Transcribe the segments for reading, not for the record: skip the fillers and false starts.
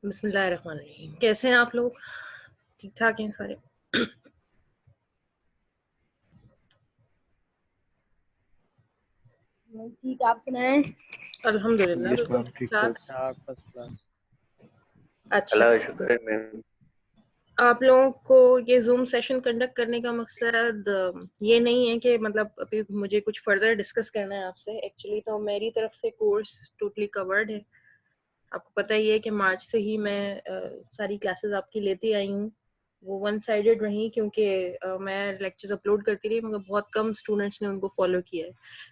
बिस्मिल्लाहिर्रहमानिर्रहीम। कैसे हैं आप लोग? ठीक ठाक हैं सारे? ठीक, आप सुनाएं। अल्हम्दुलिल्लाह बिल्कुल ठीक ठाक। ठाक फर्स्ट क्लास। अच्छा, अल्लाह का शुक्र है मैम। आप लोगों को ये जूम सेशन कंडक्ट करने का मकसद ये नहीं है कि मतलब अभी मुझे कुछ फर्दर डिस्कस करना है आपसे। एक्चुअली तो मेरी तरफ से कोर्स टोटली कवर्ड है। आपको पता ही है कि मार्च से ही मैं सारी क्लासेस आपकी लेती आई हूँ। वो वन साइडेड रही क्योंकि मैं लेक्चर्स अपलोड करती रही मगर बहुत कम स्टूडेंट्स ने उनको फॉलो किया है।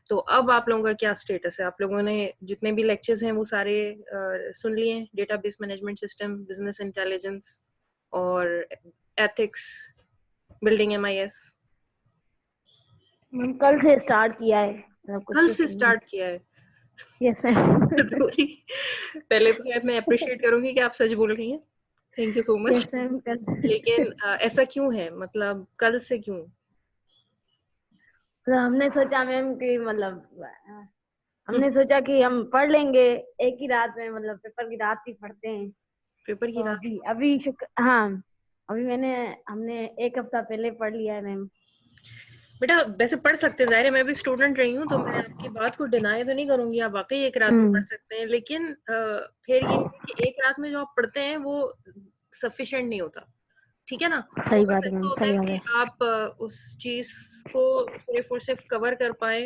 तो अब आप लोगों का क्या स्टेटस है? आप लोगों ने जितने भी लेक्चर्स हैं वो सारे सुन लिए? Database management system, business intelligence और एथिक्स, बिल्डिंग MIS कल से स्टार्ट किया है, मतलब कुछ कल कुछ से स्टार्ट किया है? Yes ma'am. पहले तो मैं अप्रिशिएट करूंगी कि आप सच बोल रही हैं। Thank you so much. Yes ma'am, कल लेकिन ऐसा क्यों है? मतलब कल से क्यों? तो हमने सोचा मैम कि मतलब हमने सोचा कि हम पढ़ लेंगे एक ही रात में, मतलब पेपर की रात ही पढ़ते हैं। पेपर की तो रात? अभी हाँ, अभी हमने एक हफ्ता पहले पढ़ लिया है मैम। बेटा वैसे पढ़ सकते हैं, जाहिर है मैं भी स्टूडेंट रही हूँ तो मैं आपकी बात को डिनाई तो नहीं करूंगी, आप वाकई एक रात में पढ़ सकते हैं। लेकिन फिर ये है कि एक रात में जो आप पढ़ते हैं वो सफिशिएंट नहीं होता, ठीक है ना? सही वो बात बस है ऐसा मैम, होता सही है बात कि है। आप उस चीज को सिर्फ और सिर्फ कवर कर पाए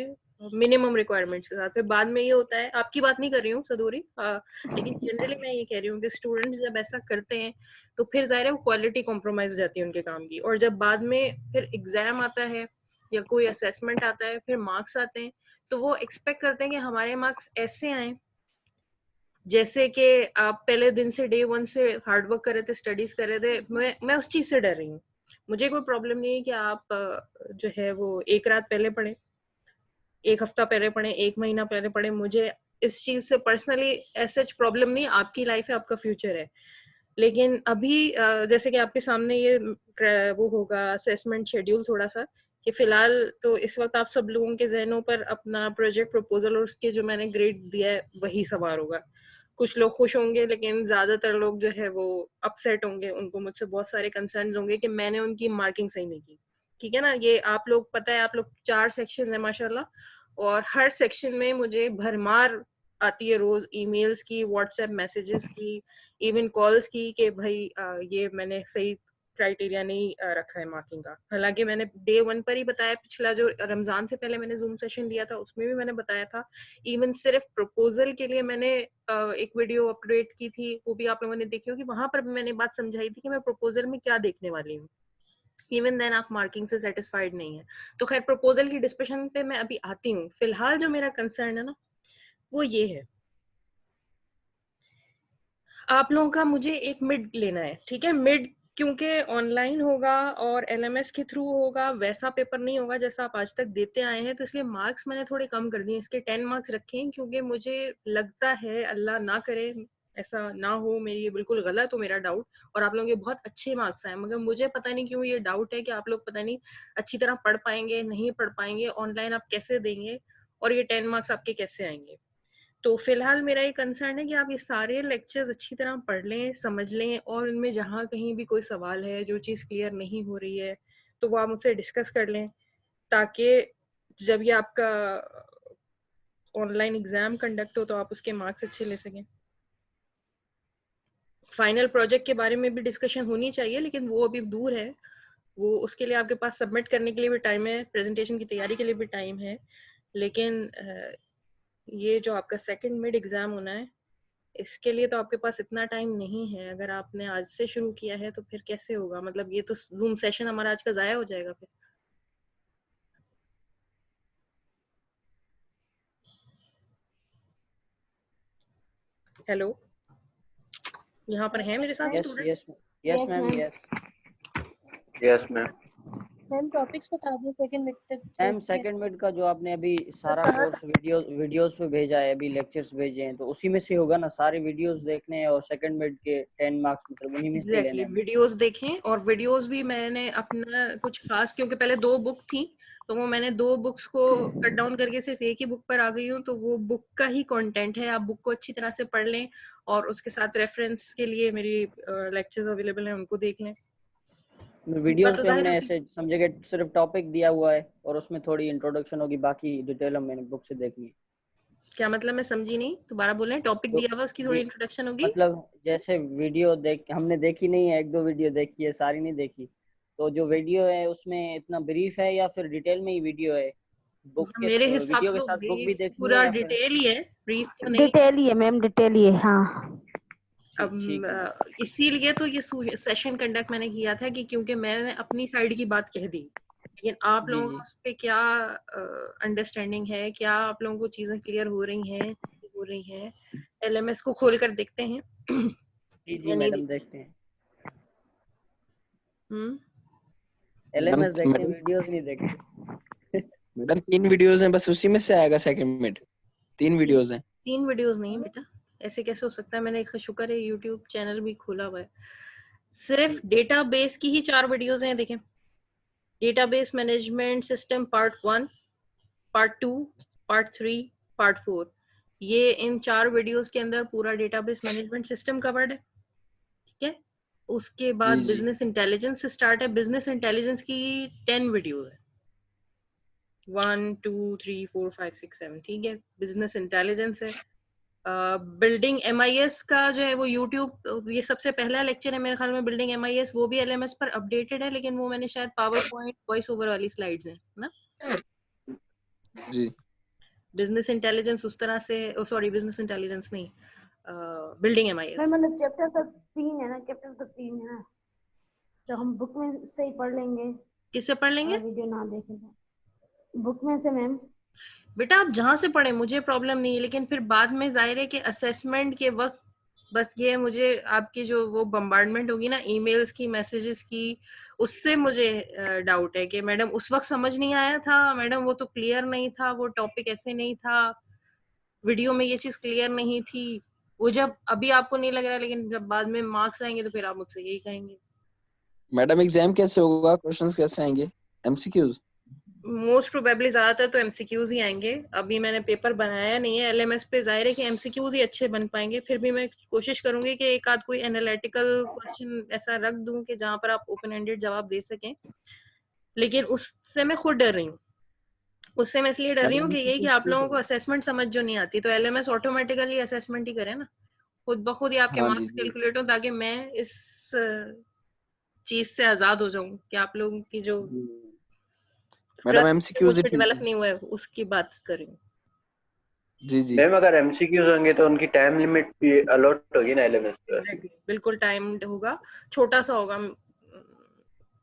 मिनिमम रिक्वायरमेंट्स के साथ। फिर बाद में ये होता है, आपकी बात नहीं कर रही हूँ सदूरी, लेकिन जनरली मैं ये कह रही हूँ कि स्टूडेंट्स जब ऐसा करते हैं तो फिर जाहिर है वो क्वालिटी कॉम्प्रोमाइज हो जाती है उनके काम की। और जब बाद में फिर एग्जाम आता है या कोई असेसमेंट आता है, फिर मार्क्स आते हैं, तो वो एक्सपेक्ट करते हैं कि हमारे मार्क्स ऐसे आए जैसे कि आप पहले दिन से डे वन से हार्ड वर्क कर रहे थे, स्टडीज कर रहे थे। मैं उस चीज से डर रही हूँ। मुझे कोई प्रॉब्लम नहीं है कि आप जो है वो एक रात पहले पढ़े, एक हफ्ता पहले पढ़े, एक महीना पहले पढ़े। मुझे इस चीज से पर्सनली ऐसा प्रॉब्लम नहीं। आपकी लाइफ है, आपका फ्यूचर है। लेकिन अभी जैसे कि आपके सामने ये वो होगा असेसमेंट शेड्यूल थोड़ा सा, कि फिलहाल तो इस वक्त आप सब लोगों के जहनों पर अपना प्रोजेक्ट प्रपोजल और उसके जो मैंने ग्रेड दिया है वही सवार होगा। कुछ लोग खुश होंगे लेकिन ज्यादातर लोग जो है वो अपसेट होंगे। उनको मुझसे बहुत सारे कंसर्न होंगे कि मैंने उनकी मार्किंग सही नहीं की, ठीक है ना? ये आप लोग पता है, आप लोग 4 सेक्शन है माशाल्लाह, और हर सेक्शन में मुझे भरमार आती है रोज ईमेल्स की, व्हाट्सएप मैसेजेस की, इवन कॉल्स की कि भाई ये मैंने सही क्राइटेरिया नहीं रखा है मार्किंग का। हालांकि मैंने डे वन पर ही बताया, पिछला जो रमजान से पहले मैंने जूम सेशन लिया था उसमें भी मैंने बताया था। इवन सिर्फ प्रपोजल के लिए मैंने एक वीडियो अपडेट की थी, वो भी आप लोगों ने देखी होगी। वहां पर भी मैंने बात समझाई थी कि मैं प्रपोजल में क्या देखने वाली हूँ। इवन देन आप मार्किंग से सेटिस्फाइड नहीं है। तो खैर प्रपोजल की डिस्कशन पे मैं अभी आती हूँ। फिलहाल जो मेरा कंसर्न है ना वो ये है, आप लोगों का मुझे एक मिड लेना है, ठीक है? मिड क्योंकि ऑनलाइन होगा और LMS के थ्रू होगा, वैसा पेपर नहीं होगा जैसा आप आज तक देते आए हैं। तो इसलिए मार्क्स मैंने थोड़े कम कर दिए, इसके 10 मार्क्स रखे हैं क्योंकि मुझे लगता है, अल्लाह ना करे ऐसा ना हो, मेरी ये बिल्कुल गलत हो मेरा डाउट, और आप लोगों के बहुत अच्छे मार्क्स आए, मगर मुझे पता नहीं क्यों ये डाउट है कि आप लोग पता नहीं अच्छी तरह पढ़ पाएंगे नहीं पढ़ पाएंगे, ऑनलाइन आप कैसे देंगे और ये 10 मार्क्स आपके कैसे आएंगे। तो फिलहाल मेरा ये कंसर्न है कि आप ये सारे लेक्चर्स अच्छी तरह पढ़ लें, समझ लें, और इनमें जहाँ कहीं भी कोई सवाल है, जो चीज़ क्लियर नहीं हो रही है, तो वो आप मुझसे डिस्कस कर लें, ताकि जब ये आपका ऑनलाइन एग्जाम कंडक्ट हो तो आप उसके मार्क्स अच्छे ले सकें। फाइनल प्रोजेक्ट के बारे में भी डिस्कशन होनी चाहिए, लेकिन वो अभी दूर है। वो उसके लिए आपके पास सबमिट करने के लिए भी टाइम है, प्रेजेंटेशन की तैयारी के लिए भी टाइम है। लेकिन ये जो आपका सेकंड मिड एग्जाम होना है, इसके लिए तो आपके पास इतना टाइम नहीं है। अगर आपने आज से शुरू किया है तो फिर कैसे होगा? मतलब ये तो जूम सेशन हमारा आज का जाया हो जाएगा फिर। हेलो, यहाँ पर है मेरे साथ yes student? Yes yes ma'am, yes yes ma'am. Ma'am topics बता दो सेकंड मिड तक। मैम सेकंड मिड का जो आपने अभी सारा कोर्स वीडियोस पे भेजा है, अभी लेक्चर्स भेजे हैं, तो उसी में से होगा ना? सारे वीडियोस देखने हैं और सेकंड मिड के 10 मार्क्स मतलब उन्हीं में से लेने हैं। वीडियोस देखें, और वीडियोस भी मैंने अपना कुछ खास, क्योंकि पहले 2 बुक थी तो वो मैंने 2 बुक्स को कट डाउन करके सिर्फ एक ही बुक पर आ गई हूँ। तो वो बुक का ही कंटेंट है, आप बुक को अच्छी तरह से पढ़ लें और उसके साथ रेफरेंस के लिए मेरी लेक्चर्स अवेलेबल हैं, उनको देख लें। वीडियोस तो पे जाहिर हमने है ऐसे समझे कि सिर्फ टॉपिक दिया हुआ है और उसमें थोड़ी इंट्रोडक्शन होगी, बाकी डिटेल हमें बुक से देखनी है। क्या मतलब, मैं समझी नहीं, दोबारा बोलें। टॉपिक तो दिया हुआ उसकी थोड़ी इंट्रोडक्शन होगी। मतलब जैसे वीडियो देख हमने देखी नहीं है, 1-2 वीडियो देखी है, सारी नहीं देखी, तो जो वीडियो है उसमें इतना ब्रीफ है या फिर डिटेल में ही वीडियो है? बुक के मेरे हिसाब वीडियो से के तो साथ बुक भी ब्रीफ देखनी है पूरा या फिर? डिटेल ही है, ब्रीफ तो नहीं। डिटेल ही है मैम, डिटेल ही है। हाँ अब ठीक है। इसीलिए तो ये सेशन कंडक्ट मैंने किया था कि क्योंकि मैंने अपनी साइड की बात कह दी, लेकिन आप जी लोगों जी को उस पे क्या अंडरस्टैंडिंग है, क्या आप लोगों को चीजें क्लियर हो रही हैं, नहीं हो रही हैं। एलएमएस को खोल कर देखते हैं जी जी या नहीं मैडम, देखते? देखते हैं। हम्म मैडम एलएमएस देखते हैं, मैडम वीडियोस नहीं देखते। मैडम 3 वीडियोस हैं, बस उसी में से आएगा सेकंड मिड। 3 वीडियोस हैं। 3 वीडियोस नहीं बेटा, ऐसे कैसे हो सकता है? मैंने एक शुक्र है यूट्यूब चैनल भी खोला हुआ है। सिर्फ डेटाबेस की ही 4 वीडियोस हैं, देखें। Database management system part 1, part 2, part 3, part 4। ये इन 4 वीडियोस के अंदर पूरा डेटाबेस मैनेजमेंट सिस्टम कवर्ड है, ठीक है। उसके बाद जी जी बिजनेस इंटेलिजेंस से स्टार्ट है। बिजनेस इंटेलिजेंस की 10 वीडियो है, 1 2 3 4 5 6 7, ठीक है। बिजनेस इंटेलिजेंस है। बिल्डिंग एमआईएस का जो है वो यूट्यूब, ये सबसे पहला लेक्चर है मेरे ख्याल में। बिल्डिंग एमआईएस वो भी एलएमएस पर अपडेटेड है, लेकिन वो मैंने शायद पावर पॉइंट वॉइस ओवर वाली स्लाइड्स हैं ना। जी बिजनेस इंटेलिजेंस उस तरह से, सॉरी बिजनेस इंटेलिजेंस नहीं, बिल्डिंग मैम, एमआईएस। मतलब चैप्टर तक 3 है ना, चैप्टर तक 3 है ना, तो हम बुक में से ही पढ़ लेंगे किससे पढ़ लेंगे अगर वीडियो ना देखें तो। बुक में से मैम। बेटा? आप जहां से पढ़े मुझे प्रॉब्लम नहीं है, लेकिन फिर बाद में जाहिर है कि असेसमेंट के वक्त बस ये है, मुझे आपकी जो वो बम्बार्डमेंट होगी ना ईमेल्स की, मैसेजेस की, उससे मुझे डाउट है कि मैडम उस वक्त समझ नहीं आया था, मैडम वो तो क्लियर नहीं था, वो टॉपिक ऐसे नहीं था, वीडियो में ये चीज क्लियर नहीं थी। वो जब अभी आपको नहीं लग रहा, लेकिन जब बाद में मार्क्स आएंगे तो फिर आप मुझसे यही कहेंगे। मैडम एग्जाम कैसे होगा, क्वेश्चंस कैसे आएंगे? एमसीक्यूज? मोस्ट प्रोबेबली ज्यादातर तो एमसीक्यूज ही आएंगे। अभी मैंने पेपर बनाया नहीं है एलएमएस पे, जाहिर है कि एमसीक्यूज ही अच्छे बन पाएंगे। फिर भी मैं कोशिश करूंगी कि एक आध कोई एनालिटिकल क्वेश्चन ऐसा रख दूं कि जहां पर आप ओपन एंडेड जवाब दे सकें, लेकिन उससे मैं खुद डर रही हूँ। उससे मैं इसलिए डर रही हूँ मैडम कि यही कि आप MCQs लोगों को असेसमेंट समझ जो नहीं आती, तो एलएमएस ऑटोमेटिकली असेसमेंट ही करे ना, खुद ब खुद ही आपके हाँ जी मार्क्स जी कैलकुलेट हो, ताकि मैं इस चीज से आजाद हो जाऊं कि आप लोगों की जो मैडम ट्रस्ट मुझ एमसीक्यूज ही पे ठीक डेवलप है। नहीं हुआ है उसकी बात कर रही हूँ। जी जी मैम अगर एमसीक्यूज होंगे तो उनकी टाइम लिमिट भी अलॉट होगी ना एलएमएस पर? एग्जैक्टली, बिल्कुल टाइम्ड होगा, छोटा सा होगा,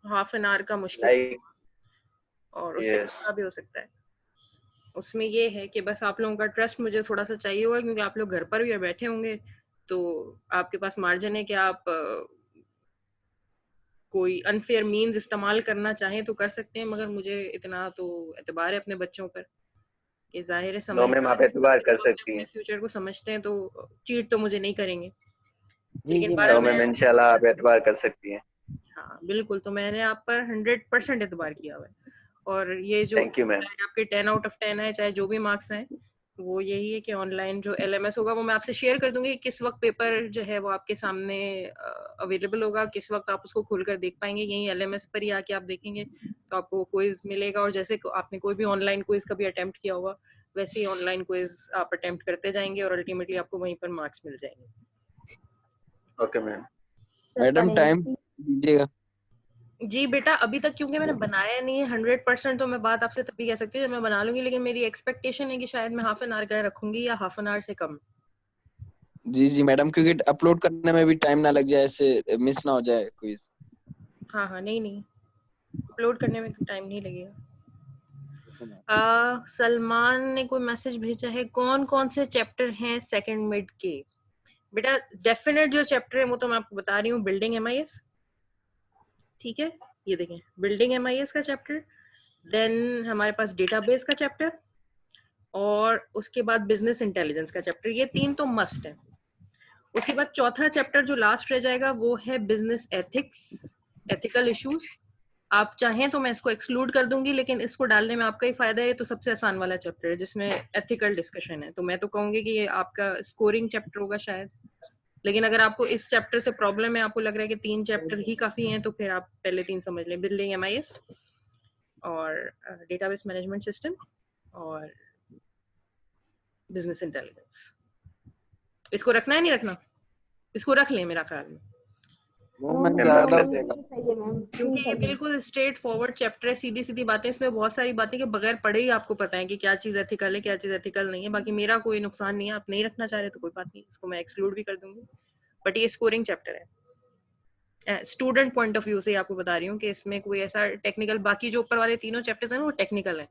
हाफ एन आवर का मुश्किल से लाइक होगा, और उससे यस। छोटा भी हो सकता है। उसमें ये है कि बस आप लोगों का ट्रस्ट मुझे थोड़ा सा चाहिए होगा, क्योंकि आप लोग घर पर भी बैठे होंगे, तो आपके पास मार्जिन है कि आप कोई अनफेयर मीन्स इस्तेमाल करना चाहें तो कर सकते हैं, मगर मुझे इतना तो एतबार है अपने बच्चों पर कि जाहिर है नो मैम, समझदार आप हैं, एतबार कर जब अपने सकती अपने हैं। फ्यूचर को समझते हैं तो चीट तो मुझे नहीं करेंगे। जी लेकिन जी बहरहाल नो मैडम। मैम, मैं, इंशाल्लाह आप एतबार कर सकती हैं। हाँ बिल्कुल, तो मैंने आप पर 100% एतबार किया हुआ है। और ये जो थैंक यू मैम। चाहे आपके 10 आउट ऑफ 10 है, चाहे जो भी मार्क्स हैं, वो यही है कि ऑनलाइन जो एलएमएस होगा वो मैं आपसे शेयर कर दूंगी, किस वक्त पेपर जो है वो आपके सामने अवेलेबल होगा, किस वक्त आप उसको खोलकर देख पाएंगे। यही एलएमएस पर ही आके आप देखेंगे तो आपको क्विज मिलेगा, और जैसे आपने कोई भी ऑनलाइन क्विज कभी अटेम्प्ट किया होगा, वैसे ही ऑनलाइन क्विज आप अटेम्प्ट करते जाएंगे और अल्टीमेटली आपको वहीं पर मार्क्स मिल जाएंगे। Okay ma'am. मैडम टाइम दीजिएगा। जी बेटा, अभी तक क्योंकि मैंने बनाया नहीं है 100%, तो मैं बात आपसे तभी कह सकती हूँ जब मैं बना लूंगी, लेकिन मेरी एक्सपेक्टेशन है कि शायद मैं हाफ एन आवर का रखूंगी या हाफ एन आवर से कम। जी जी मैडम, क्योंकि अपलोड करने में भी टाइम ना लग जाए, ऐसे मिस ना हो जाए क्विज। हाँ हाँ, नहीं नहीं, अपलोड करने में टाइम नहीं लगेगा। सलमान ने कोई मैसेज भेजा है, कौन कौन से चैप्टर हैं सेकंड मिड के? बेटा डेफिनेट जो चैप्टर है वो तो मैं आपको बता रही हूँ, बिल्डिंग एमआईएस, ठीक है। ये देखें, बिल्डिंग एमआईएस का चैप्टर, देन हमारे पास डेटाबेस का चैप्टर, और उसके बाद बिजनेस इंटेलिजेंस का चैप्टर। ये 3 तो मस्ट है। उसके बाद चौथा चैप्टर जो लास्ट रह जाएगा वो है बिजनेस एथिक्स, एथिकल इश्यूज। आप चाहें तो मैं इसको एक्सक्लूड कर दूंगी, लेकिन इसको डालने में आपका ही फायदा है। ये तो सबसे आसान वाला चैप्टर है जिसमें एथिकल डिस्कशन है, तो मैं तो कहूंगी कि ये आपका स्कोरिंग चैप्टर होगा शायद। लेकिन अगर आपको इस चैप्टर से प्रॉब्लम है, आपको लग रहा है कि 3 चैप्टर ही काफी हैं, तो फिर आप पहले 3 समझ लें, बिल्डिंग एमआईएस और डेटाबेस मैनेजमेंट सिस्टम और बिजनेस इंटेलिजेंस। इसको रखना है नहीं रखना? इसको रख लें मेरा ख्याल में, मैम मैम ज्यादा हो मैम जाएगा। तीन सही है मैम, क्योंकि तीन ये सही है। बिल्कुल स्ट्रेट फॉरवर्ड चैप्टर है, सीधी सीधी बातें। इसमें बहुत सारी बातें कि बगैर पढ़े ही आपको पता है कि क्या चीज एथिकल है, क्या चीज एथिकल नहीं है। बाकी मेरा कोई नुकसान नहीं है, आप नहीं रखना चाह रहे तो कोई बात नहीं, इसको मैं एक्सक्लूड भी कर दूंगी। बट ये स्कोरिंग चैप्टर है, स्टूडेंट पॉइंट ऑफ व्यू से आपको बता रही हूँ कि इसमें कोई ऐसा टेक्निकल, बाकी जो ऊपर वाले तीनों चैप्टर्स हैं वो टेक्निकल हैं।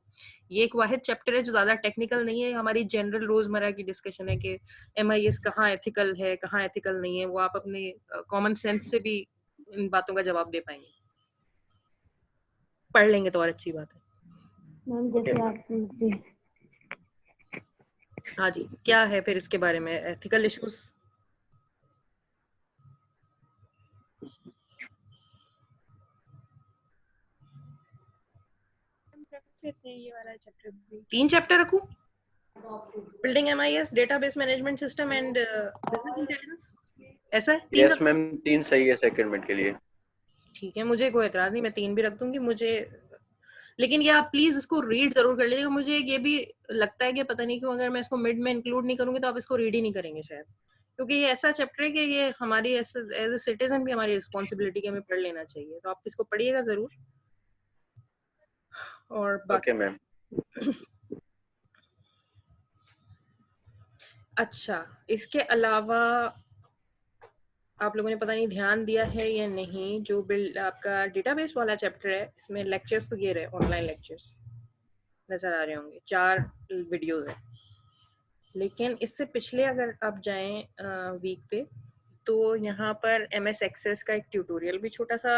ये एक वाहिद चैप्टर है जो ज्यादा टेक्निकल नहीं है। हमारी जनरल रोजमर्रा की डिस्कशन है कि एमआईएस कहाँ एथिकल है, कहाँ एथिकल नहीं है, वो आप अपने कॉमन सेंस से भी इन बातों का जवाब दे पाएंगे। पढ़ लेंगे तो और अच्छी बात है। मैम जैसे आप जी हाँ जी, क्या है फिर इसके बारे में एथिकल इश्यूज? ये वाला चैप्टर भी 3 चैप्टर रखूं? Building MIS, database management system and business intelligence, ऐसा है 3 यस रखूं? मैम, 3 सही है सेकंड मिड के लिए। ठीक है, मुझे कोई एतराज नहीं, मैं 3 भी रख दूंगी। मुझे लेकिन ये आप प्लीज इसको रीड जरूर कर लीजिएगा। मुझे ये भी लगता है कि पता नहीं क्यों अगर मैं इसको मिड में इंक्लूड नहीं करूंगी तो आप इसको रीड ही नहीं करेंगे शायद, क्योंकि ये ऐसा चैप्टर है कि ये हमारी एज ए सिटीजन भी हमारी रिस्पॉन्सिबिलिटी कि हमें पढ़ लेना चाहिए। तो आप इसको पढ़िएगा जरूर। और ओके मैम। अच्छा, इसके अलावा आप लोगों ने पता नहीं ध्यान दिया है या नहीं, जो बिल्ड आपका डेटाबेस वाला चैप्टर है इसमें लेक्चर्स तो ये रहे, ऑनलाइन लेक्चर्स नजर आ रहे होंगे, 4 वीडियोस है। लेकिन इससे पिछले अगर आप जाएं वीक पे, तो यहाँ पर MS एक्सेस का एक ट्यूटोरियल भी छोटा सा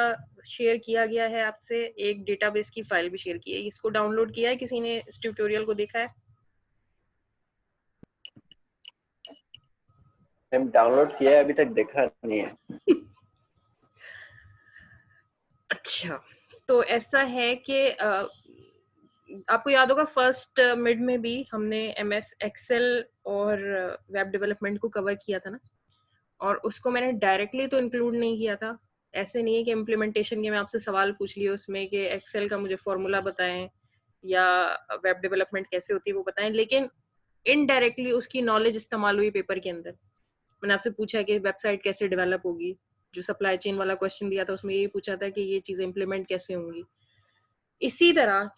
शेयर किया गया है आपसे, एक डेटाबेस की फाइल भी शेयर की है। इसको डाउनलोड किया है किसी ने? इस ट्यूटोरियल को देखा है? मैम डाउनलोड किया है, अभी तक देखा नहीं है। अच्छा, तो ऐसा है कि आपको याद होगा फर्स्ट मिड में भी हमने MS एक्सेल और वेब डेवलपमेंट को कवर किया था ना, और उसको मैंने डायरेक्टली तो इंक्लूड नहीं किया था। ऐसे नहीं है कि इम्प्लीमेंटेशन के मैं आपसे सवाल पूछ लिए उसमें कि एक्सेल का मुझे फॉर्मूला बताएं या वेब डेवलपमेंट कैसे होती है वो बताएं, लेकिन इनडायरेक्टली उसकी नॉलेज इस्तेमाल हुई पेपर के अंदर। मैंने आपसे पूछा है कि वेबसाइट कैसे डेवलप होगी, जो सप्लाई चेन वाला क्वेश्चन दिया था उसमें यही पूछा था कि ये चीजें इम्प्लीमेंट कैसे होंगी। इसी तरह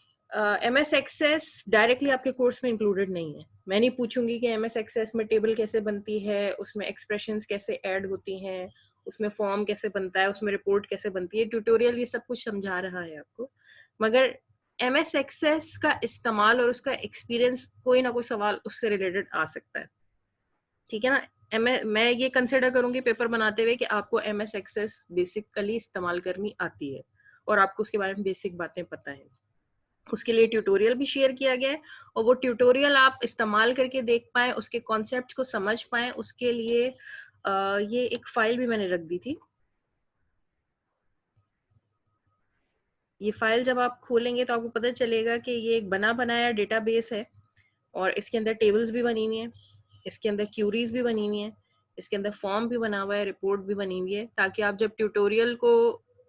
MS एक्सेस डायरेक्टली आपके कोर्स में इंक्लूडेड नहीं है। मैं नहीं पूछूंगी कि MS एक्सेस में टेबल कैसे बनती है, उसमें एक्सप्रेशंस कैसे ऐड होती हैं, उसमें फॉर्म कैसे बनता है, उसमें रिपोर्ट कैसे बनती है। ट्यूटोरियल ये सब कुछ समझा रहा है आपको, मगर MS एक्सेस का इस्तेमाल और उसका एक्सपीरियंस, कोई ना कोई सवाल उससे रिलेटेड आ सकता है, ठीक है ना। मैं ये कंसिडर करूंगी पेपर बनाते हुए कि आपको MS एक्सेस बेसिकली इस्तेमाल करनी आती है और आपको उसके बारे में बेसिक बातें पता है। उसके लिए ट्यूटोरियल भी शेयर किया गया है, और वो ट्यूटोरियल आप इस्तेमाल करके देख पाए, उसके कॉन्सेप्ट को समझ पाए, उसके लिए ये एक फाइल भी मैंने रख दी थी। ये फाइल जब आप खोलेंगे तो आपको पता चलेगा कि ये एक बना बनाया डेटाबेस है, और इसके अंदर टेबल्स भी बनी हुई हैं, इसके अंदर क्यूरीज भी बनी हुई हैं, इसके अंदर फॉर्म भी बना हुआ है, रिपोर्ट भी बनी हुई है, ताकि आप जब ट्यूटोरियल को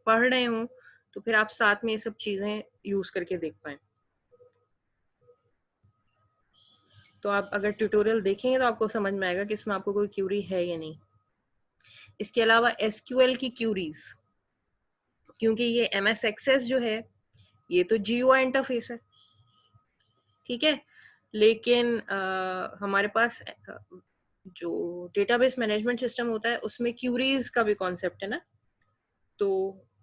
पढ़ रहे हों तो फिर आप साथ में ये सब चीजें यूज करके देख पाए। तो आप अगर ट्यूटोरियल देखेंगे तो आपको समझ में आएगा कि इसमें आपको कोई क्यूरी है या नहीं। इसके अलावा SQL की क्यूरीज, क्योंकि ये MS एक्सेस जो है ये तो GUI इंटरफेस है, ठीक है, लेकिन हमारे पास जो डेटाबेस मैनेजमेंट सिस्टम होता है उसमें क्यूरीज का भी कॉन्सेप्ट है ना। तो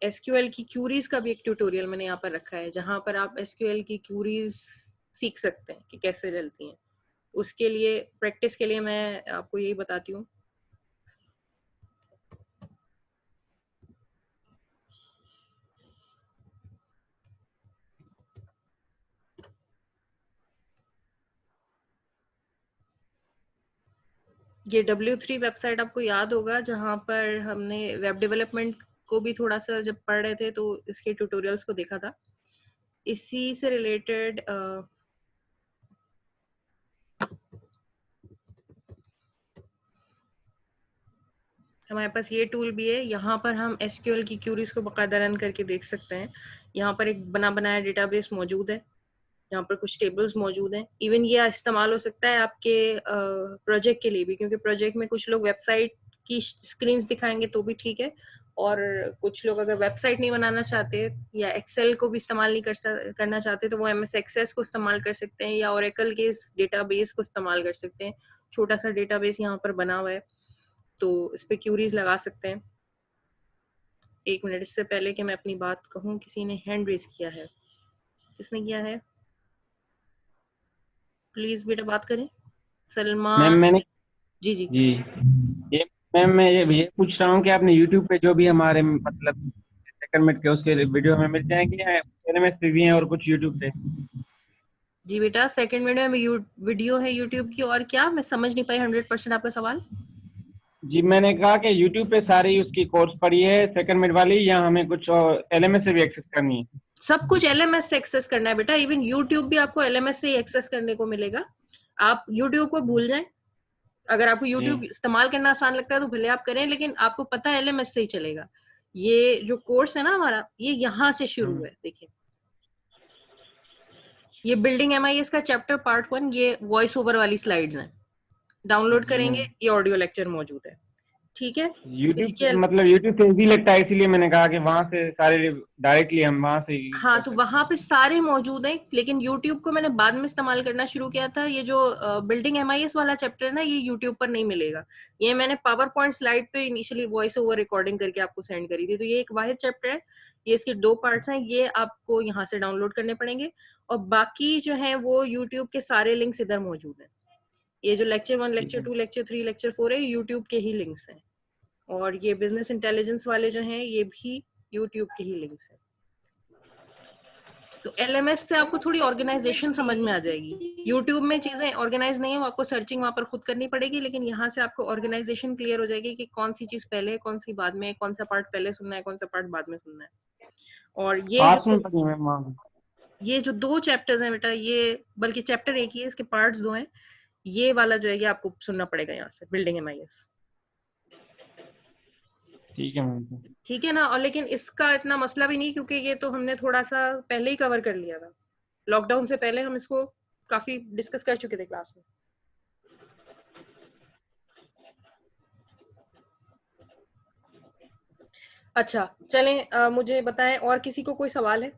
SQL की क्यूरीज का भी एक ट्यूटोरियल मैंने यहाँ पर रखा है, जहां पर आप SQL की क्यूरीज सीख सकते हैं कि कैसे चलती हैं। उसके लिए प्रैक्टिस के लिए मैं आपको यही बताती हूँ। ये W3 वेबसाइट आपको याद होगा, जहां पर हमने वेब डेवलपमेंट इसको भी थोड़ा सा जब पढ़ रहे थे तो इसके ट्यूटोरियल्स को देखा था। इसी से रिलेटेड हमारे पास ये टूल भी है। यहाँ पर हम एसक्यूएल की क्यूरीज को बाकायदा रन करके देख सकते हैं। यहाँ पर एक बना बनाया डेटाबेस मौजूद है, यहाँ पर कुछ टेबल्स मौजूद हैं। इवन ये इस्तेमाल हो सकता है आपके प्रोजेक्ट के लिए भी, क्योंकि प्रोजेक्ट में कुछ लोग वेबसाइट की स्क्रीन्स दिखाएंगे तो भी ठीक है, और कुछ लोग अगर वेबसाइट नहीं बनाना चाहते या एक्सेल को भी इस्तेमाल नहीं करना चाहते तो वो एमएस एक्सेस को इस्तेमाल कर सकते हैं या ओरेकल के इस डेटाबेस को इस्तेमाल कर सकते हैं। छोटा सा डेटाबेस यहाँ पर बना हुआ है, तो इस पे क्यूरीज लगा सकते हैं। एक मिनट, इससे पहले कि मैं अपनी बात कहूँ, किसी ने हैंड रेज किया है। किसने किया है? प्लीज बेटा बात करें। सलमान। मैंने जी जी जी ये मैं ये पूछ रहा हूँ कि आपने YouTube पे जो भी हमारे मतलब सेकंड मिनट के उसके वीडियो में मिल जाएंगे या LMS पे भी हैं और कुछ YouTube पे? जी बेटा, सेकंड मिनट में वीडियो है यूट्यूब की, और क्या? मैं समझ नहीं पाई 100% आपका सवाल। जी मैंने कहा कि YouTube पे सारी उसकी कोर्स पढ़ी है सेकंड मिनट वाली, या हमें कुछ LMS से भी एक्सेस करनी है? सब कुछ एलएमएस से एक्सेस करना है बेटा। इवन यूट्यूब भी आपको एलएमएस से ही एक्सेस करने को मिलेगा। आप यूट्यूब को भूल जाएं। अगर आपको यूट्यूब इस्तेमाल करना आसान लगता है तो भले आप करें, लेकिन आपको पता है एलएमएस से ही चलेगा। ये जो कोर्स है ना हमारा, ये यहाँ से शुरू है। देखिए, ये बिल्डिंग एमआईएस का चैप्टर पार्ट 1, ये वॉइस ओवर वाली स्लाइड्स हैं। डाउनलोड करेंगे, ये ऑडियो लेक्चर मौजूद है, ठीक है। YouTube मतलब YouTube से इजी लगता है, इसीलिए मैंने कहा कि वहां से सारे डायरेक्टली हम वहां से हाँ, तो वहां पे सारे मौजूद हैं, लेकिन YouTube को मैंने बाद में इस्तेमाल करना शुरू किया था। ये जो बिल्डिंग एमआईएस वाला चैप्टर है ना, ये YouTube पर नहीं मिलेगा। ये मैंने पावर पॉइंट स्लाइड पे इनिशियली वॉइस ओवर रिकॉर्डिंग करके आपको सेंड करी थी। तो ये एक वाहिद चैप्टर है, ये इसके 2 पार्ट्स हैं। ये आपको यहाँ से डाउनलोड करने पड़ेंगे, और बाकी जो है वो YouTube के सारे लिंक्स इधर मौजूद हैं। ये जो लेक्चर 1, लेक्चर 2, लेक्चर 3, लेक्चर 4 है, यूट्यूब के ही लिंक्स हैं। और ये बिजनेस इंटेलिजेंस वाले जो हैं, ये भी यूट्यूब के ही लिंक्स हैं। तो एलएमएस से आपको थोड़ी ऑर्गेनाइजेशन समझ में आ जाएगी। यूट्यूब में चीजें ऑर्गेनाइज नहीं है, वो आपको सर्चिंग वहां पर खुद करनी पड़ेगी, लेकिन यहाँ से आपको ऑर्गेनाइजेशन क्लियर हो जाएगी कि कौन सी चीज पहले है, कौन सी बाद में है, कौन सा पार्ट पहले सुनना है, कौन सा पार्ट बाद में सुनना है। और ये जो 2 चैप्टर्स हैं बेटा, ये बल्कि चैप्टर एक ही है, इसके पार्ट्स 2 हैं। ये वाला जो है ये आपको सुनना पड़ेगा यहाँ से, बिल्डिंग एमआईएस। ठीक है मैम। ठीक है ना। और लेकिन इसका इतना मसला भी नहीं, क्योंकि ये तो हमने थोड़ा सा पहले ही कवर कर लिया था। लॉकडाउन से पहले हम इसको काफी डिस्कस कर चुके थे क्लास में। अच्छा चलें, मुझे बताएं, और किसी को कोई सवाल है?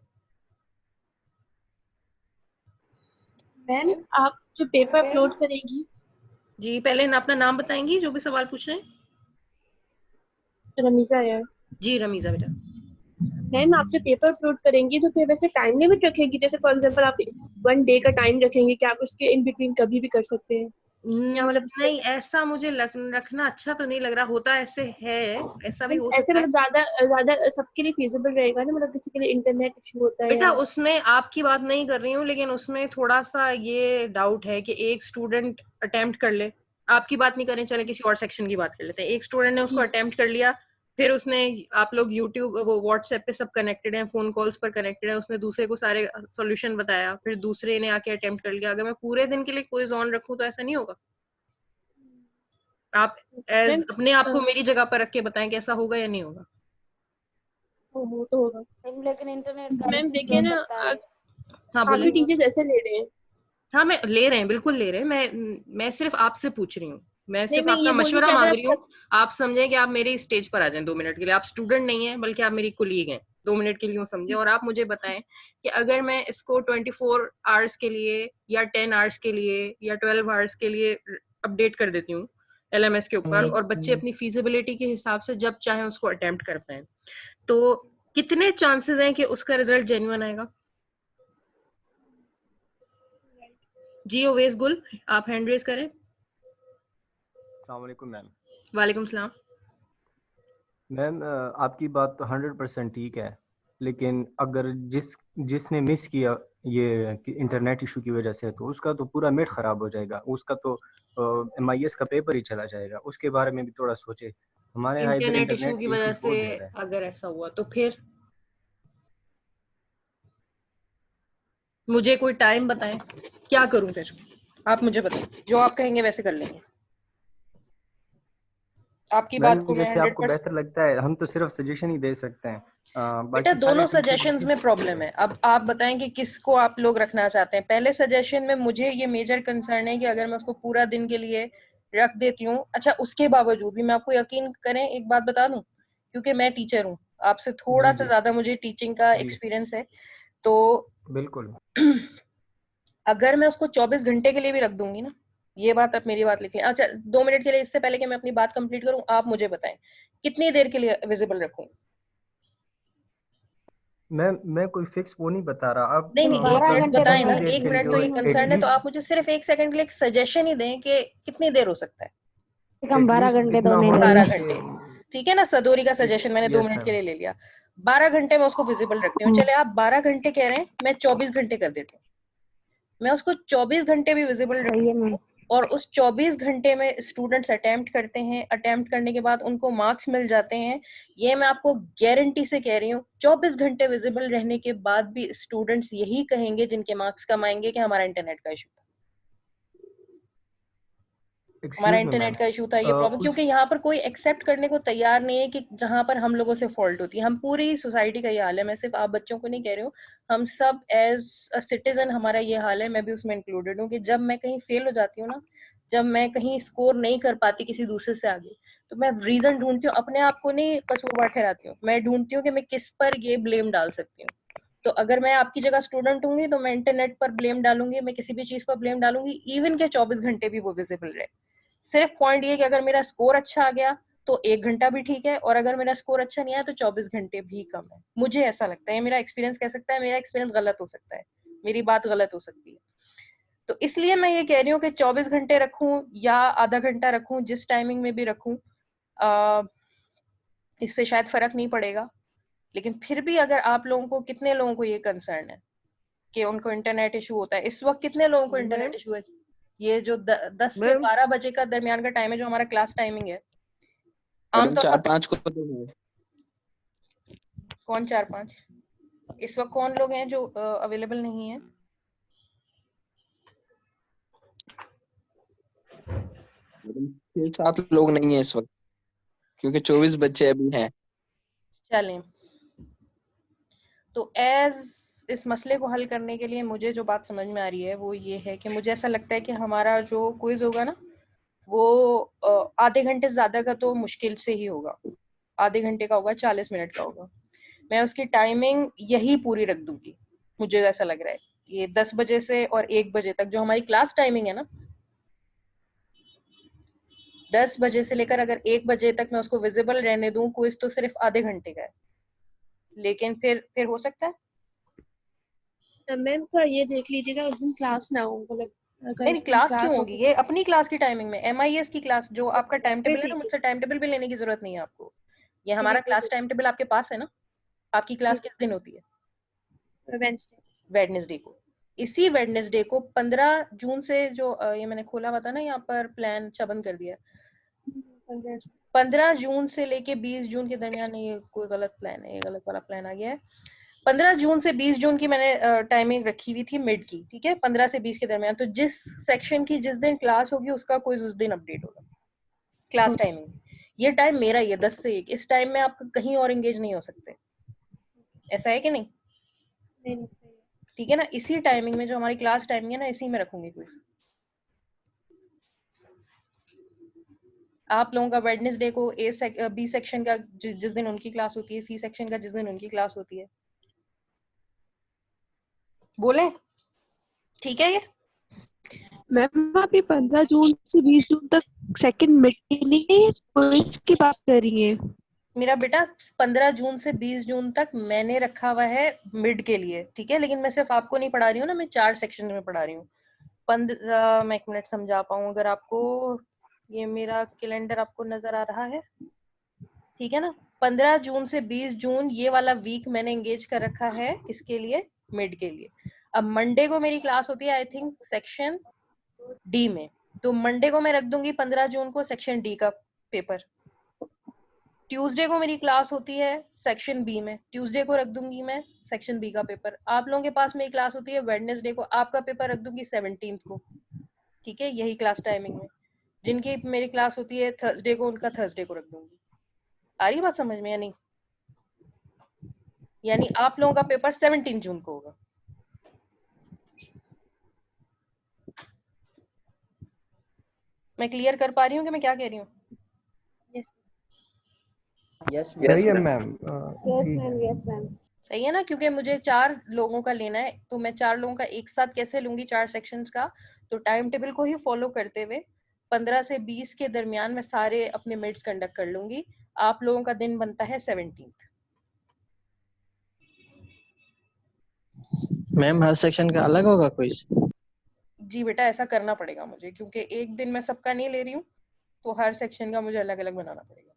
मैम आप जो पेपर अपलोड करेंगी। जी, पहले अपना नाम बताएंगी जो भी सवाल पूछ रहे हैं। रमीजा है। जी रमीजा बेटा। मैम आप जो पेपर अपलोड करेंगी तो फिर वैसे टाइम लिमिट रखेंगी? जैसे फॉर एग्जांपल आप 1 डे का टाइम रखेंगे कि आप उसके इन बिटवीन कभी भी कर सकते हैं? मतलब नहीं, ऐसा मुझे रखना अच्छा तो नहीं लग रहा। होता ऐसे है, ऐसा भी हो ऐसे सकता है। मतलब ज्यादा सबके लिए फिजिबल रहेगा ना? मतलब किसी के लिए इंटरनेट इशू होता है बेटा उसमें आपकी बात नहीं कर रही हूँ, लेकिन उसमें थोड़ा सा ये डाउट है कि एक स्टूडेंट अटेम्प्ट कर ले। आपकी बात नहीं करें, चले किसी और सेक्शन की बात कर लेते हैं। एक स्टूडेंट ने उसको अटेम्प्ट कर लिया, फिर उसने, आप लोग यूट्यूब वो व्हाट्सएप पे सब कनेक्टेड हैं, फोन कॉल्स पर कनेक्टेड है, उसने दूसरे को सारे सॉल्यूशन बताया, फिर दूसरे ने आके अटेम्प्ट कर लिया। अगर मैं पूरे दिन के लिए क्विज ऑन रखूं तो ऐसा नहीं होगा। आप अपने आप को मेरी जगह पर रख के बताएं कि ऐसा होगा या नहीं होगा। वो तो होगा, लेकिन इंटरनेट का मैम देखिए ना, हाँ काफी टीचर्स ऐसे ले रहे हैं। हाँ, मैं ले रहे हैं, बिल्कुल ले रहे हैं। मैं सिर्फ आपसे पूछ रही हूँ, मैं सिर्फ मैं आपका ये बोल मशवरा रही हूँ कि मांग अगर रही हूँ। आप समझें कि आप मेरे स्टेज पर आ जाएं 2 मिनट के लिए। आप स्टूडेंट नहीं हैं, बल्कि आप मेरी कुलीग हैं। 2 मिनट के लिए समझे, और आप मुझे बताएं कि अगर मैं इसको 24 आवर्स के लिए या 10 आवर्स के लिए या 12 आवर्स के लिए अपडेट कर देती हूँ एलएमएस के ऊपर, और बच्चे अपनी फीजिबिलिटी के हिसाब से जब चाहे उसको अटेम्प्ट कर पाए, तो कितने चांसेस हैं कि उसका रिजल्ट जेन्युइन आएगा? जी ओवेस गुल, आप हैंड रेज करें। अस्सलाम वालेकुम मैम। वालेकुम सलाम। मैम आपकी बात तो 100% ठीक है, लेकिन अगर जिसने मिस किया ये इंटरनेट इशू की वजह से, तो उसका तो पूरा मिड खराब हो जाएगा, उसका तो MIS का पेपर ही चला जाएगा। उसके बारे में भी थोड़ा सोचे। हमारे यहाँ इधर इंटरनेट इशू इंटरनेट की इशू वजह से बहुत ज्यादा है। अगर ऐसा हुआ तो फिर मुझे कोई टाइम बताएं, क्या करूं फिर? आप मुझे बताएं, जो आप कहेंगे वैसे कर लेंगे। आपकी मैम बात को मैं जैसे आपको 100%। बेहतर लगता है, हम तो सिर्फ सजेशन ही दे सकते हैं। बेटा बाकी सारे दोनों टीचर्स सजेशंस इसी में प्रॉब्लम है। अब आप बताएं कि किसको आप लोग रखना चाहते हैं। पहले सजेशन में मुझे ये मेजर कंसर्न है कि अगर मैं उसको पूरा दिन के लिए रख देती हूँ, अच्छा उसके बावजूद भी मैं आपको यकीन करें एक बात बता दूं, क्योंकि मैं टीचर हूँ, आपसे थोड़ा जी सा जी ज्यादा मुझे टीचिंग का जी एक्सपीरियंस है, तो बिल्कुल। अगर मैं उसको 24 घंटे के लिए भी रख दूंगी ना, ये बात आप मेरी बात लिखें। अच्छा 2 मिनट के लिए, इससे पहले कि मैं अपनी बात कंप्लीट करूं, आप मुझे बताएं कितनी देर के लिए विजिबल रखूं? मैं कोई फिक्स वो नहीं बता रहा, आप नहीं नहीं, एक 12 मिनट घंटे बताएं रखना ना, जितनी देर एक के लिए मिनट तो हो, ये कंसर्न है, तो एटलीस्ट आप मुझे सिर्फ 1 सेकंड के लिए एक सजेशन ही दें कि कितनी देर हो सकता है। कम 12 एटलीस्ट घंटे इतना तो नहीं होना 12 लगेगा। चाहिए घंटे ठीक है ना? सदोरी का सजेशन मैंने 2 यस मिनट के मैम। लिए ले लिया। 12 घंटे में उसको विजिबल रखती हूँ। चले आप 12 घंटे कह रहे हैं, मैं 24 घंटे कर देती हूँ। मैं उसको 24 घंटे भी विजिबल सही है रखती मैम। हूँ, और उस 24 घंटे में स्टूडेंट्स अटेम्प्ट करते हैं, अटेम्प्ट करने के बाद उनको मार्क्स मिल जाते हैं। ये मैं आपको गारंटी से कह रही हूँ, 24 घंटे विजिबल रहने के बाद भी स्टूडेंट्स यही कहेंगे जिनके मार्क्स कम आएंगे कि हमारा इंटरनेट का इशू था, हमारा एक्सक्यूज मी मैम। इंटरनेट का इशू था, ये प्रॉब्लम। उस क्योंकि यहाँ पर कोई एक्सेप्ट करने को तैयार नहीं है कि जहां पर हम लोगों से फॉल्ट होती है। हम पूरी सोसाइटी का ये हाल है, मैं सिर्फ आप बच्चों को नहीं कह रही हूँ, हम सब एज अ सिटीजन हमारा ये हाल है, मैं भी उसमें इंक्लूडेड हूँ, कि जब मैं कहीं फेल हो जाती हूँ ना, जब मैं कहीं स्कोर नहीं कर पाती किसी दूसरे से आगे, तो मैं रीजन ढूंढती हूँ, अपने आप को नहीं कसूरवार ठहराती हूँ, मैं ढूंढती हूँ कि मैं किस पर ये ब्लेम डाल सकती हूँ। तो अगर मैं आपकी जगह स्टूडेंट होंगी तो मैं इंटरनेट पर ब्लेम डालूंगी, मैं किसी भी चीज पर ब्लेम डालूंगी, इवन के 24 घंटे भी वो विजिबल रहे। सिर्फ पॉइंट ये कि अगर मेरा स्कोर अच्छा आ गया तो 1 घंटा भी ठीक है, और अगर मेरा स्कोर अच्छा नहीं आया तो 24 घंटे भी कम है। मुझे ऐसा लगता है, मेरा एक्सपीरियंस कह सकता है, मेरा एक्सपीरियंस गलत हो सकता है, मेरी बात गलत हो सकती है। तो इसलिए मैं ये कह रही हूँ कि 24 घंटे रखूं या आधा घंटा रखूं, जिस टाइमिंग में भी रखूं, इससे शायद फर्क नहीं पड़ेगा। लेकिन फिर भी अगर आप लोगों को, कितने लोगों को ये कंसर्न है कि उनको इंटरनेट इशू होता है, इस वक्त कितने लोगों को इंटरनेट इशू है? ये जो 10 से मैम 12 बजे का दरमियान का टाइम है, जो हमारा क्लास टाइमिंग है, मैडम आमतौर पर 4-5 को तो है। कौन 4-5? इस वक्त कौन लोग हैं जो अवेलेबल नहीं है? मैडम 6-7 लोग नहीं है इस वक्त, क्योंकि 24 बच्चे अभी हैं। चलें, तो एज इस मसले को हल करने के लिए मुझे जो बात समझ में आ रही है वो ये है कि मुझे ऐसा लगता है कि हमारा जो क्विज होगा ना, वो आधे घंटे से ज्यादा का तो मुश्किल से ही होगा, आधे घंटे का होगा, 40 मिनट का होगा। मैं उसकी टाइमिंग यही पूरी रख दूंगी, मुझे ऐसा लग रहा है। ये 10 बजे से और 1 बजे तक जो हमारी क्लास टाइमिंग है ना, 10 बजे से लेकर अगर 1 बजे तक मैं उसको विजिबल रहने दूं, क्विज तो सिर्फ आधे घंटे का है, लेकिन फिर हो सकता है। मैम थोड़ा ये देख लीजिएगा उस दिन क्लास ना हो, मतलब अगर नहीं उस दिन क्लास क्यों क्लास हो होगी, तो ये अपनी क्लास की टाइमिंग में, MIS की क्लास जो आपका टाइम फिर टेबल है ना, ठीक है। मुझसे टाइम टेबल भी लेने की जरूरत नहीं है आपको। ये ठीक है हमारा फिर क्लास टाइम टेबल आपके पास है ना? आपकी क्लास किस दिन होती है? वेडनेसडे। वेडनेसडे को। इसी वेडनेसडे को 15 जून से जो ये मैंने खोला हुआ था ना यहाँ पर प्लान, अच्छा बंद कर दिया। 15 जून से लेके 20 जून के दरमियान, ये कोई गलत प्लान है, ये गलत वाला प्लान आ गया है। 15 जून से 20 जून की मैंने टाइमिंग रखी हुई थी मिड की, ठीक है, 15 से 20 के दरमियान। तो जिस सेक्शन की जिस दिन क्लास होगी उसका क्विज उस दिन अपडेट होगा, क्लास टाइमिंग। ये टाइम मेरा ही है 10 से 1, इस टाइम में आप कहीं और एंगेज नहीं हो सकते, ऐसा है कि नहीं? ठीक है ना? इसी टाइमिंग में जो हमारी क्लास टाइमिंग है ना, इसी में रखूंगी क्विज। आप लोगों का वेडनेसडे को बी सेक्शन का जिस दिन उनकी क्लास होती है, सी सेक्शन का जिस दिन उनकी क्लास होती है, बोले ठीक है? ये मैम आप ये 15 जून से 20 जून तक सेकंड मिड के लिए क्विज की बात कर रही है? मेरा बेटा 15 जून से 20 जून तक मैंने रखा हुआ है मिड के लिए, ठीक है, लेकिन मैं सिर्फ आपको नहीं पढ़ा रही हूँ ना, मैं 4 सेक्शन में पढ़ा रही हूँ। मैं 1 मिनट समझा पाऊँ, अगर आपको ये मेरा कैलेंडर आपको नजर आ रहा है, ठीक है ना? 15 जून से 20 जून ये वाला वीक मैंने एंगेज कर रखा है इसके लिए, मिड के लिए। अब मंडे को मेरी क्लास होती है आई थिंक सेक्शन डी में, तो मंडे को मैं रख दूंगी 15 जून को सेक्शन डी का पेपर। ट्यूसडे को मेरी क्लास होती है सेक्शन बी में, ट्यूसडे को रख दूंगी मैं सेक्शन बी का पेपर। आप लोगों के पास मेरी क्लास होती है वेडनेसडे को, आपका पेपर रख दूंगी 17 को, ठीक है, यही क्लास टाइमिंग में। जिनकी मेरी क्लास होती है थर्सडे को, उनका थर्सडे को रख दूंगी। आ रही बात समझ में या नहीं? यानी आप लोगों का पेपर 17 जून को होगा। मैं क्लियर कर पा रही हूँ कि मैं क्या कह रही हूँ? यस सही है मैम। Yes ma'am. सही है ना? क्योंकि मुझे 4 लोगों का लेना है, तो मैं 4 लोगों का एक साथ कैसे लूंगी 4 सेक्शंस का? तो टाइम टेबल को ही फॉलो करते हुए 15 से 20 के दरमियान मैं सारे अपने मिड्स कंडक्ट कर लूंगी। आप लोगों का दिन बनता है 17। मैम हर सेक्शन का अलग होगा क्विज? जी बेटा, ऐसा करना पड़ेगा मुझे, क्योंकि एक दिन मैं सबका नहीं ले रही हूँ, तो हर सेक्शन का मुझे अलग अलग बनाना पड़ेगा।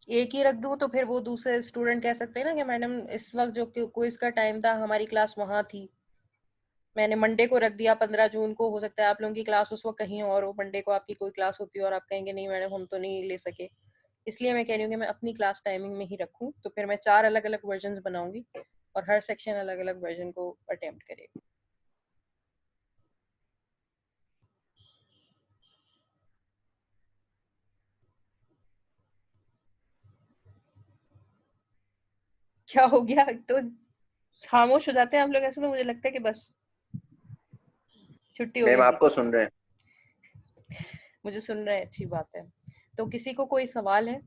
एक ही रख दूं तो फिर वो दूसरे स्टूडेंट कह सकते हैं ना कि मैडम इस वक्त जो क्विज का टाइम था हमारी क्लास वहां थी, मैंने मंडे को रख दिया 15 जून को, हो सकता है आप लोगों की क्लास उस वक्त कहीं और हो, मंडे को आपकी कोई क्लास होती है और आप कहेंगे नहीं मैडम हम तो नहीं ले सके। इसलिए मैं कह रही हूँ कि मैं अपनी क्लास टाइमिंग में ही रखूँ, तो फिर मैं 4 अलग अलग वर्जन बनाऊंगी और हर सेक्शन अलग अलग वर्जन को अटेम्प्ट करेगा। क्या हो गया? तो खामोश हो जाते हैं आप लोग ऐसे, तो मुझे लगता है कि बस छुट्टी हो मैम गई। आपको सुन रहे हैं। मुझे सुन रहे हैं, अच्छी बात है। तो किसी को कोई सवाल है?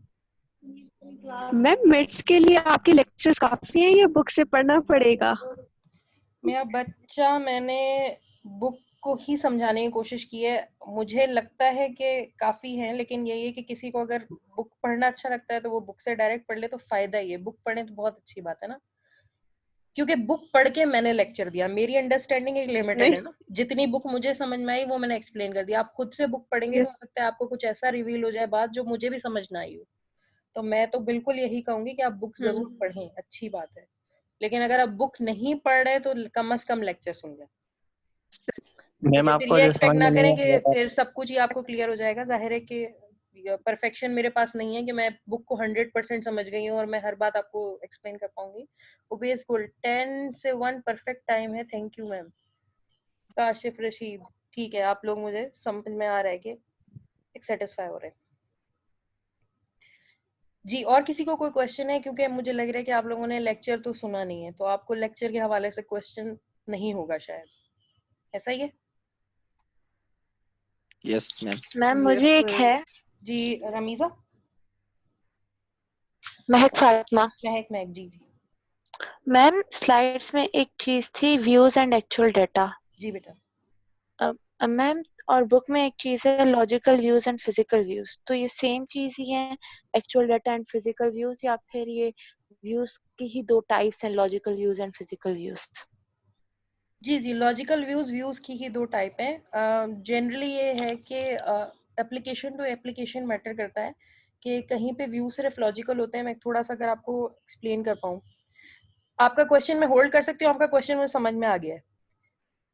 मैम मिड्स के लिए आपके लेक्चर्स काफी हैं या बुक से पढ़ना पड़ेगा? मेरा बच्चा, मैंने बुक को ही समझाने की कोशिश की है। मुझे लगता है कि काफी है, लेकिन यही है कि किसी को अगर बुक पढ़ना अच्छा लगता है तो वो बुक से डायरेक्ट पढ़ ले तो फायदा ही है। बुक पढ़े तो बहुत अच्छी बात है ना, क्योंकि बुक पढ़ के मैंने लेक्चर दिया, मेरी अंडरस्टैंडिंग एक लिमिटेड है ना, जितनी बुक मुझे समझ में आई वो मैंने एक्सप्लेन कर दिया। आप खुद से बुक पढ़ेंगे तो हो सकता है आपको कुछ ऐसा रिवील हो जाए बात जो मुझे भी समझ ना आई हो। तो मैं तो बिल्कुल यही कहूंगी कि आप बुक जरूर पढ़ें, अच्छी बात है। लेकिन अगर आप बुक नहीं पढ़ रहे तो कम से कम लेक्चर सुन लें। मैम फिर आपको ये जो एक्सपेक्ट समझ ना में करें नहीं कि आया फिर सब कुछ ही आपको क्लियर हो जाएगा। जाहिर है कि परफेक्शन मेरे पास नहीं है कि मैं बुक को 100% समझ गई हूँ और मैं हर बात आपको एक्सप्लेन कर पाऊंगी। उबेस गुल 10 से 1 परफेक्ट टाइम है। Thank you ma'am. Kashif Rashid, ठीक है, आप लोग मुझे समझ में आ रहा है कि सेटिस्फाई हो रहे हैं जी। और किसी को कोई क्वेश्चन है? क्योंकि मुझे लग रहा है कि आप लोगों ने लेक्चर तो सुना नहीं है, तो आपको लेक्चर के हवाले से क्वेश्चन नहीं होगा शायद, ऐसा ही है? Yes ma'am. मैम मुझे एक है। जी रमीजा। महक फातिमा। महक जी जी। मैम स्लाइड्स में एक चीज थी व्यूज एंड एक्चुअल डेटा। जी बेटा। मैम और बुक में एक चीज है logical views and physical views, तो ये सेम चीज ही है actual data and physical views, या फिर ये व्यूज की ही 2 टाइप्स हैं, logical views and physical views? जी जी, लॉजिकल व्यूज की ही 2 टाइप हैं। जनरली ये है कि एप्लीकेशन टू एप्लीकेशन मैटर करता है कि कहीं पे व्यू सिर्फ लॉजिकल होते हैं। मैं थोड़ा सा अगर आपको एक्सप्लेन कर पाऊँ, आपका क्वेश्चन मैं होल्ड कर सकती हूँ, आपका क्वेश्चन मुझे समझ में आ गया है।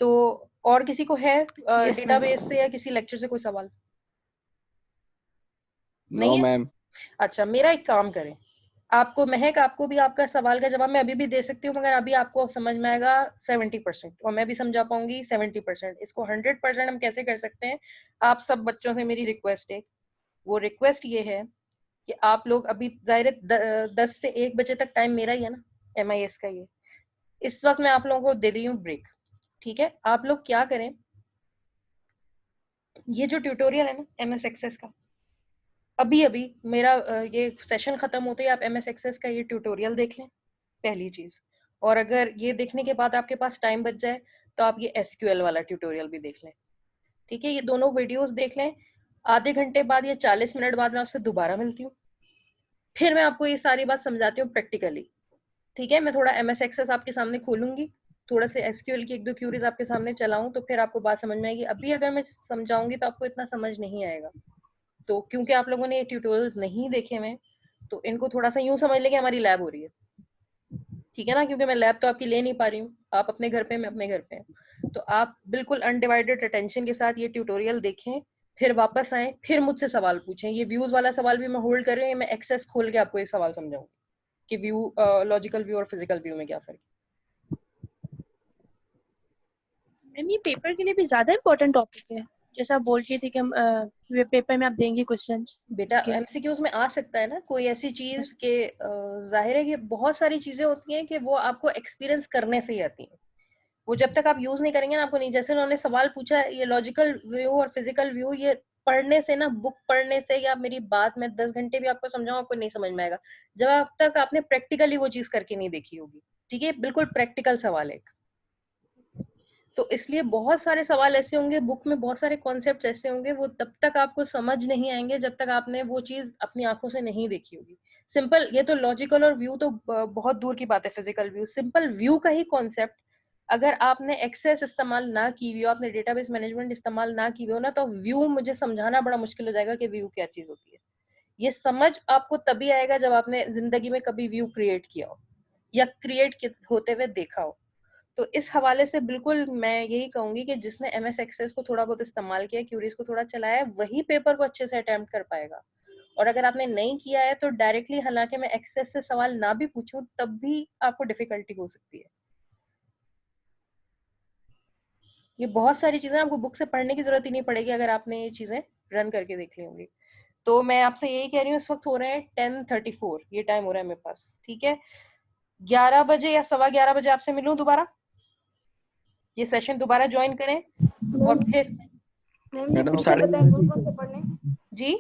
तो और किसी को है डेटाबेस से या किसी लेक्चर से कोई सवाल? No ma'am. अच्छा, मेरा एक काम करें, आपको महक, आपको भी आपका सवाल का जवाब मैं अभी भी दे सकती हूँ, मगर अभी आपको समझ में आएगा 70% और मैं भी समझा पाऊंगी 70%। इसको 100% हम कैसे कर सकते हैं? आप सब बच्चों से मेरी रिक्वेस्ट है, वो रिक्वेस्ट ये है कि आप लोग अभी जाहिर 10 से 1 बजे तक टाइम मेरा ही है ना, MIS का। ये इस वक्त मैं आप लोगों को दे रही हूँ ब्रेक, ठीक है? आप लोग क्या करें, ये जो ट्यूटोरियल है ना MS एक्सेस का, अभी अभी मेरा ये सेशन खत्म होते ही आप MS एक्सेस का ये ट्यूटोरियल देख लें, पहली चीज। और अगर ये देखने के बाद आपके पास टाइम बच जाए तो आप ये SQL वाला ट्यूटोरियल भी देख लें, ठीक है? ये दोनों वीडियोस देख लें। आधे घंटे बाद या 40 मिनट बाद मैं आपसे दोबारा मिलती हूँ, फिर मैं आपको ये सारी बात समझाती हूँ प्रैक्टिकली, ठीक है? मैं थोड़ा MS एक्सेस आपके सामने खोलूंगी थोड़ा से एसक्यूएल की एक दो क्यूरीज आपके सामने चलाऊं तो फिर आपको बात समझ में आएगी। अभी अगर मैं समझाऊंगी तो आपको इतना समझ नहीं आएगा। तो क्योंकि आप लोगों ने ये ट्यूटोरियल्स नहीं देखे हुए, तो इनको थोड़ा सा यूं समझ लें कि हमारी लैब हो रही है, ठीक है ना, क्योंकि मैं लैब तो आपकी ले नहीं पा रही हूँ, आप अपने घर पे, मैं अपने घर पे हूँ। तो आप बिल्कुल अनडिवाइडेड अटेंशन के साथ ये ट्यूटोरियल देखें, फिर वापस आए, फिर मुझसे सवाल पूछें। ये व्यूज वाला सवाल भी मैं होल्ड कर रही हूँ, मैं एक्सेस खोल के आपको ये सवाल समझाऊंगी कि व्यू, लॉजिकल व्यू और फिजिकल व्यू में क्या फर्क है। मैम ये पेपर के लिए भी ज्यादा इम्पोर्टेंट टॉपिक है, जैसा आप बोल रही थी कि हम पेपर में आप देंगे क्वेश्चंस। बेटा एमसीक्यूज में आ सकता है ना कोई ऐसी चीज के, जाहिर है कि बहुत सारी चीजें होती हैं कि वो आपको एक्सपीरियंस करने से ही आती हैं। वो जब तक आप यूज नहीं करेंगे ना आपको नहीं। जैसे उन्होंने सवाल पूछा ये लॉजिकल व्यू और फिजिकल व्यू, ये पढ़ने से ना, बुक पढ़ने से या मेरी बात में 10 घंटे भी आपको समझाऊं आपको नहीं समझ में आएगा जब अब तक आपने प्रैक्टिकली वो चीज करके नहीं देखी होगी। ठीक है, बिल्कुल प्रैक्टिकल सवाल है। तो इसलिए बहुत सारे सवाल ऐसे होंगे बुक में, बहुत सारे कॉन्सेप्ट्स ऐसे होंगे, वो तब तक आपको समझ नहीं आएंगे जब तक आपने वो चीज अपनी आंखों से नहीं देखी होगी। सिंपल, ये तो लॉजिकल और व्यू तो बहुत दूर की बात है, फिजिकल व्यू, सिंपल व्यू का ही कॉन्सेप्ट अगर आपने एक्सेस इस्तेमाल ना की हुई हो, आपने डेटाबेस मैनेजमेंट इस्तेमाल ना की हुई हो ना, तो व्यू मुझे समझाना बड़ा मुश्किल हो जाएगा कि व्यू क्या चीज होती है। ये समझ आपको तभी आएगा जब आपने जिंदगी में कभी व्यू क्रिएट किया हो या क्रिएट होते हुए देखा हो। तो इस हवाले से बिल्कुल मैं यही कहूंगी कि जिसने एमएस एक्सेस को थोड़ा बहुत इस्तेमाल किया, क्यूरीज को थोड़ा चलाया है, वही पेपर को अच्छे से अटेम्प्ट कर पाएगा। और अगर आपने नहीं किया है तो डायरेक्टली, हालांकि मैं एक्सेस से सवाल ना भी पूछूं तब भी आपको डिफिकल्टी हो सकती है। ये बहुत सारी चीजें आपको बुक से पढ़ने की जरूरत ही नहीं पड़ेगी अगर आपने ये चीजें रन करके देख ली होंगी। तो मैं आपसे यही कह रही हूँ, इस वक्त हो रहे हैं 10:34, ये टाइम हो रहा है मेरे पास, ठीक है। 11 बजे या 11:15 बजे आपसे मिलूं दोबारा, ये सेशन दोबारा ज्वाइन करें और फिर मैडम मुझे बताएं कौन कौन से पढ़ने, जी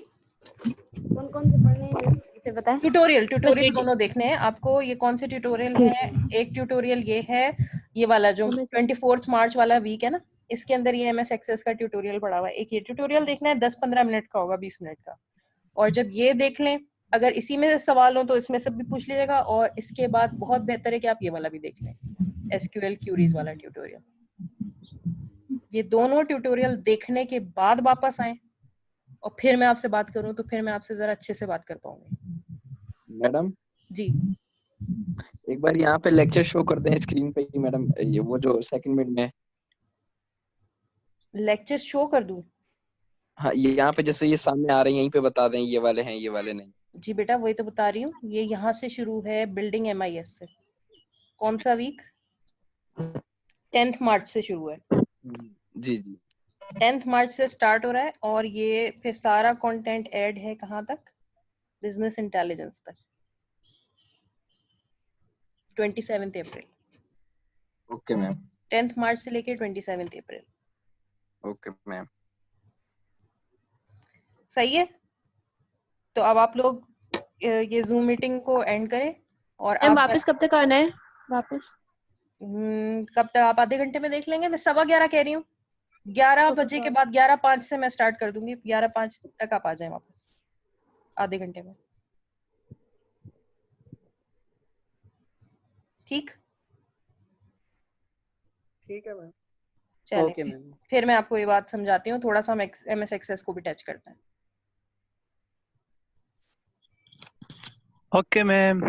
कौन कौन से पढ़ने हैं इसे बताएं। ट्यूटोरियल दोनों देखने हैं आपको। ये कौन से ट्यूटोरियल है? एक ट्यूटोरियल ये है, ये वाला जो 24 मार्च वाला वीक है ना, इसके अंदर ये एमएस एक्सेस का ट्यूटोरियल पड़ा हुआ है। एक ये ट्यूटोरियल देखना है, 10-15 मिनट का होगा, 20 मिनट का। और जब ये देख लें, अगर इसी में सवाल हो तो इसमें सब भी पूछ लीजिएगा, और इसके बाद बहुत बेहतर है कि आप ये वाला भी देख लें, एसक्यूएल क्यूरीज वाला ट्यूटोरियल। ये दोनों ट्यूटोरियल देखने के बाद वापस आए और फिर मैं आपसे बात करूं तो फिर मैं आपसे जरा अच्छे से बात कर पाऊंगी। मैडम जी, एक बार यहाँ पे लेक्चर शो कर दें स्क्रीन पे ही मैडम, ये वो जो सेकंड मिड में। लेक्चर शो कर दूं? हाँ, ये यहाँ पे जैसे ये सामने आ रहे हैं यहीं पे बता दें ये वाले हैं, ये वाले नहीं। जी बेटा, वही तो बता रही हूँ। ये यहाँ से शुरू है, बिल्डिंग एमआईएस से। कौन सा वीक? 10 मार्च से शुरू है। जी जी 10 मार्च से स्टार्ट हो रहा है और ये फिर सारा कंटेंट ऐड है कहाँ तक? बिजनेस इंटेलिजेंस तक, 27 अप्रैल। Okay ma'am. 10 मार्च से लेके 27 अप्रैल। Okay ma'am. सही है। तो अब आप लोग ये जूम मीटिंग को एंड करें और आप वापस कब तक आना है वापस? कब तक? आप आधे घंटे में देख लेंगे। मैं 11:15 कह रही हूँ, 11 बजे के बाद 11:05 से मैं स्टार्ट कर दूंगी। 11:05 तक आप आ जाएं वापस, आधे घंटे में। ठीक है मैम। चलिए, ओके मैम। फिर मैं आपको ये बात समझाती हूँ। थोड़ा सा हम एमएस एक्सेस को भी टच करते हैं। Okay ma'am.